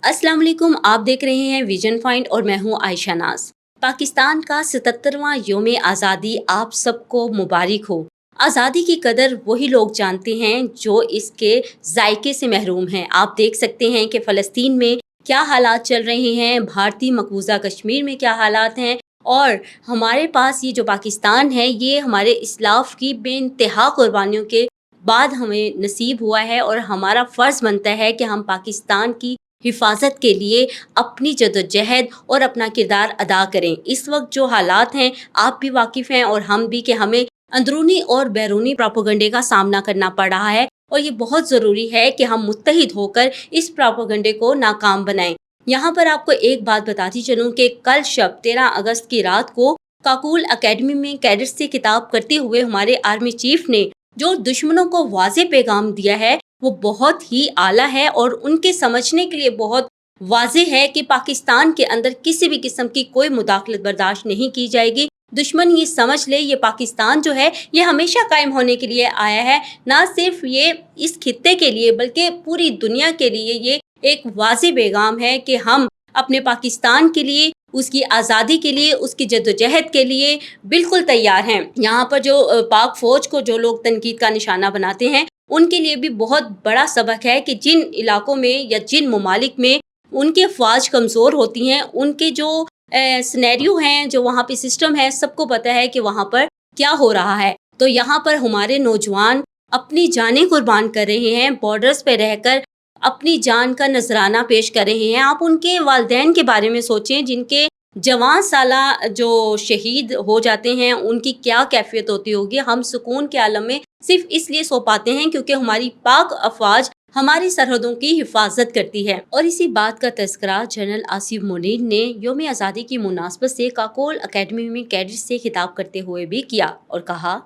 अस्सलाम वालेकुम। आप देख रहे हैं विजन पॉइंट और मैं हूं आयशा नाज। पाकिस्तान का 77वां योम आज़ादी आप सबको मुबारक हो। आज़ादी की कदर वही लोग जानते हैं जो इसके जायके से महरूम हैं। आप देख सकते हैं कि फ़लस्तीन में क्या हालात चल रहे हैं, भारतीय मकबूजा कश्मीर में क्या हालात हैं, और हमारे पास ये जो पाकिस्तान है ये हमारे इस्लाफ की बेइंतहा कुर्बानियों के बाद हमें नसीब हुआ है, और हमारा फ़र्ज़ बनता है कि हम पाकिस्तान की हिफाजत के लिए अपनी जदोजहद और अपना किरदार अदा करें। इस वक्त जो हालात हैं आप भी वाकिफ़ हैं और हम भी, कि हमें अंदरूनी और बैरूनी प्रोपेगेंडे का सामना करना पड़ रहा है, और ये बहुत ज़रूरी है कि हम मुत्तहिद होकर इस प्रोपेगेंडे को नाकाम बनाएं। यहाँ पर आपको एक बात बताती चलूँ कि कल शब 13 अगस्त की रात को काकुल अकेडमी में कैडेट्स से खिताब करते हुए हमारे आर्मी चीफ ने जो दुश्मनों को वाज़े पैगाम दिया है वो बहुत ही आला है, और उनके समझने के लिए बहुत वाज़े है कि पाकिस्तान के अंदर किसी भी किस्म की कोई मुदाखलत बर्दाश्त नहीं की जाएगी। दुश्मन ये समझ ले, ये पाकिस्तान जो है ये हमेशा कायम होने के लिए आया है, ना सिर्फ ये इस खित्ते के लिए बल्कि पूरी दुनिया के लिए ये एक वाज़े पैगाम है कि हम अपने पाकिस्तान के लिए, उसकी आज़ादी के लिए, उसकी जद्दोजहद के लिए बिल्कुल तैयार हैं। यहाँ पर जो पाक फ़ौज को जो लोग तनकीद का निशाना बनाते हैं उनके लिए भी बहुत बड़ा सबक है कि जिन इलाकों में या जिन ममालिक में उनकी अफवाज कमज़ोर होती हैं, उनके जो सिनेरियो हैं, जो वहाँ पे सिस्टम है, सबको पता है कि वहाँ पर क्या हो रहा है। तो यहाँ पर हमारे नौजवान अपनी जानें कुर्बान कर रहे हैं, बॉर्डर्स पे रहकर अपनी जान का नजराना पेश कर रहे हैं। आप उनके वालिदैन के बारे में सोचें जिनके जवान साला जो शहीद हो जाते हैं, उनकी क्या कैफियत होती होगी। हम सुकून के आलम में सिर्फ इसलिए सो पाते हैं क्योंकि हमारी पाक अफवाज हमारी सरहदों की हिफाजत करती है। और इसी बात का तज़किरा जनरल आसिफ मुनीर ने योम आज़ादी की मुनासबत से काकोल अकेडमी में कैडेट्स से खिताब करते हुए भी किया और कहा,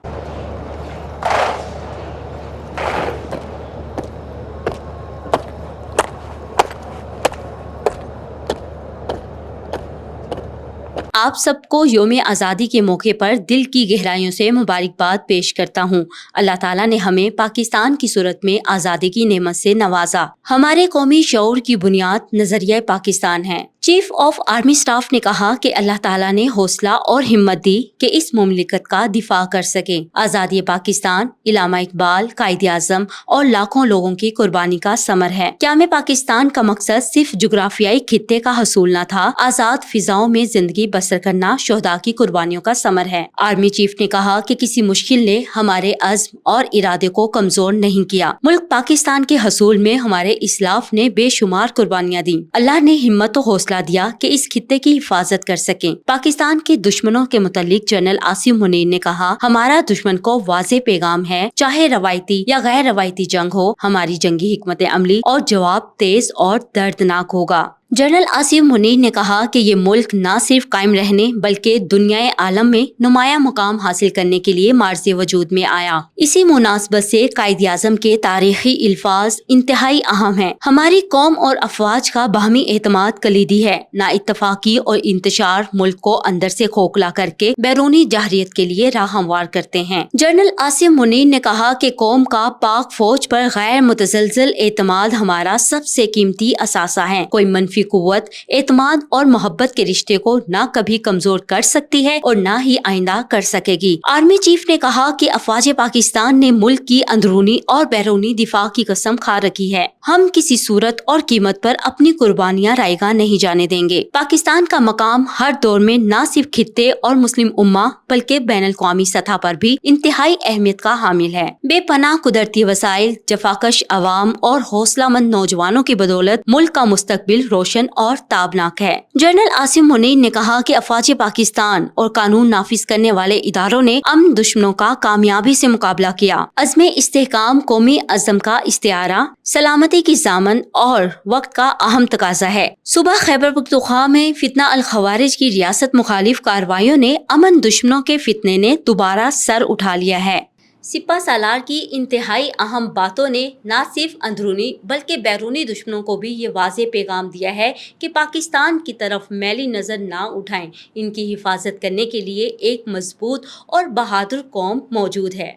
आप सबको योम आज़ादी के मौके पर दिल की गहराइयों से मुबारकबाद पेश करता हूँ। अल्लाह ताला ने हमें पाकिस्तान की सूरत में आज़ादी की नेमत से नवाजा। हमारे कौमी शऊर की बुनियाद नजरिया पाकिस्तान है। चीफ ऑफ आर्मी स्टाफ ने कहा कि अल्लाह ताला ने हौसला और हिम्मत दी कि इस मुमलिकत का दिफा कर सके। आज़ादी पाकिस्तान इलामा इकबाल, कायद आज़म और लाखों लोगों की कुर्बानी का समर है। क्या में पाकिस्तान का मकसद सिर्फ जुग्राफियाई खित्ते का हसूल न था, आज़ाद फिजाओं में जिंदगी बसर करना शोहदा की कुर्बानियों का समर है। आर्मी चीफ ने कहा कि किसी मुश्किल ने हमारे अज़्म और इरादे को कमजोर नहीं किया। मुल्क पाकिस्तान के हसूल में हमारे इस्लाफ ने बेशुमार कुर्बानियां दी। अल्लाह ने हिम्मत और हौसला दिया कि इस खित्ते की हिफाजत कर सकें। पाकिस्तान के दुश्मनों के मुतालिक जनरल आसिफ मुनीर ने कहा, हमारा दुश्मन को वाज़े पैगाम है, चाहे रवायती या गैर रवायती जंग हो, हमारी जंगी हिकमत अमली और जवाब तेज और दर्दनाक होगा। जनरल आसिफ मुनीर ने कहा कि ये मुल्क न सिर्फ कायम रहने बल्कि दुनियाए आलम में नुमाया मुकाम हासिल करने के लिए मार्ज़े वजूद में आया। इसी मुनासबत से कायद आज़म के तारीखी अल्फाज इंतहाई अहम है। हमारी कौम और अफवाज का बाहमी एतमाद कलीदी है। ना इत्तफाकी और इंतशार मुल्क को अंदर से खोखला करके बैरूनी जहरियत के लिए राह हमवार करते हैं। जनरल आसिफ मुनीर ने कहा कि कौम का पाक फौज पर गैर मुतज़लज़ल एतमाद हमारा सबसे कीमती असासा है। कोई मनफी कुव्वत एतमाद और मोहब्बत के रिश्ते को ना कभी कमजोर कर सकती है और ना ही आइंदा कर सकेगी। आर्मी चीफ ने कहा कि अफवाज पाकिस्तान ने मुल्क की अंदरूनी और बैरूनी दिफा की कसम खा रखी है। हम किसी सूरत और कीमत पर अपनी कुर्बानियां रायगा नहीं जाने देंगे। पाकिस्तान का मकाम हर दौर में न सिर्फ खित्ते और मुस्लिम उम्मा बल्कि बैनुल अक़वामी सतह पर भी इंतहाई अहमियत का हामिल है। बेपनाह कुदरती वसाइल, जफाकश अवाम और हौसलामंद नौजवानों की बदौलत मुल्क का मुस्तकबिल रोशन और ताबनाक है। जनरल आसिफ मुनीर ने कहा कि अफवाज पाकिस्तान और कानून नाफिज करने वाले इदारों ने अमन दुश्मनों का कामयाबी से मुकाबला किया। अज़्म इस्तेहकाम कौमी अज़्म का इस्तिआरा, सलामती की ज़ामन और वक्त का अहम तकाजा है। सुबह खैबर पख्तूनख्वा में फितना अल खवारिज की रियासत मुखालिफ कार्रवाइयों ने अमन दुश्मनों के फितने ने दोबारा सर उठा लिया है। सिपा सालार की इंतहाई अहम बातों ने न सिर्फ अंदरूनी बल्कि बैरूनी दुश्मनों को भी ये वाज़े पैगाम दिया है कि पाकिस्तान की तरफ मैली नज़र ना उठाएं। इनकी हिफाजत करने के लिए एक मजबूत और बहादुर कौम मौजूद है।